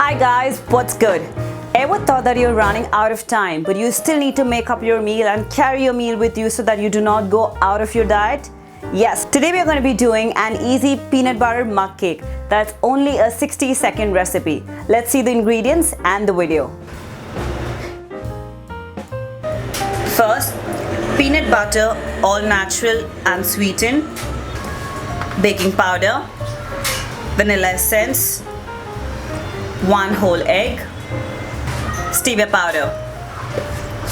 Hi guys, what's good? Ever thought that you're running out of time, but you still need to make up your meal and carry your meal with you so that you do not go out of your diet? Yes, today we are going to be doing an easy peanut butter mug cake. That's only a 60-second recipe. Let's see the ingredients and the video. First, peanut butter, all natural and sweetened, baking powder, vanilla essence, 1 whole egg, stevia powder.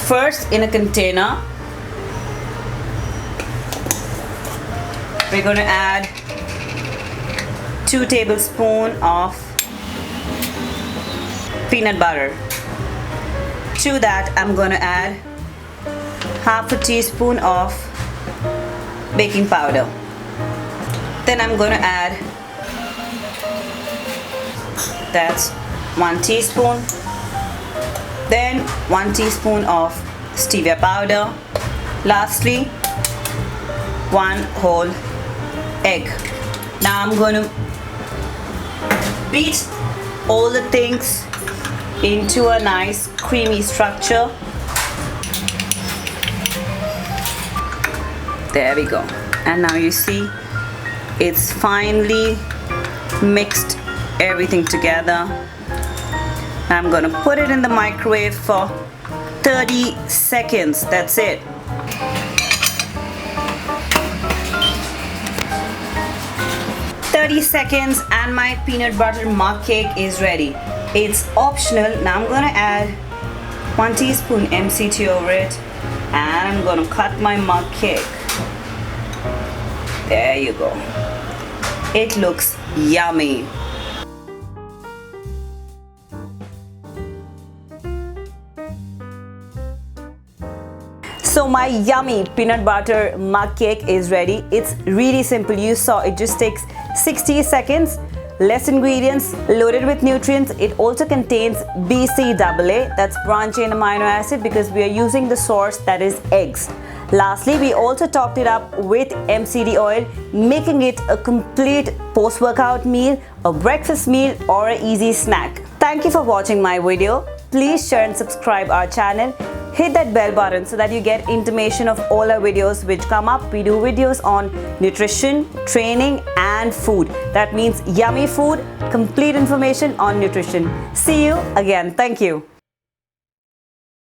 First, in a container, we're going to add 2 tablespoons of peanut butter. To that, I'm going to add half a teaspoon of baking powder. Then I'm going to add, that's 1 teaspoon. Then 1 teaspoon of stevia powder. Lastly, 1 whole egg. Now I'm going to beat all the things into a nice creamy structure. There we go. And now you see it's finely mixed everything together. I'm going to put it in the microwave for 30 seconds. That's it. Seconds and my peanut butter mug cake is ready. It's optional. Now I'm going to add 1 teaspoon MCT over it, and I'm going to cut my mug cake. There you go. It looks yummy. So my yummy peanut butter mug cake is ready. It's really simple. You saw it just takes 60 seconds. Less ingredients, loaded with nutrients. It also contains BCAA, that's branch chain amino acid, because we are using the source that is eggs. Lastly, we also topped it up with MCT oil, making it a complete post-workout meal, a breakfast meal, or an easy snack. Thank you for watching my video. Please share and subscribe our channel. Hit that bell button so that you get intimation of all our videos which come up. We do videos on nutrition, training, and food. That means yummy food, complete information on nutrition. See you again. Thank you.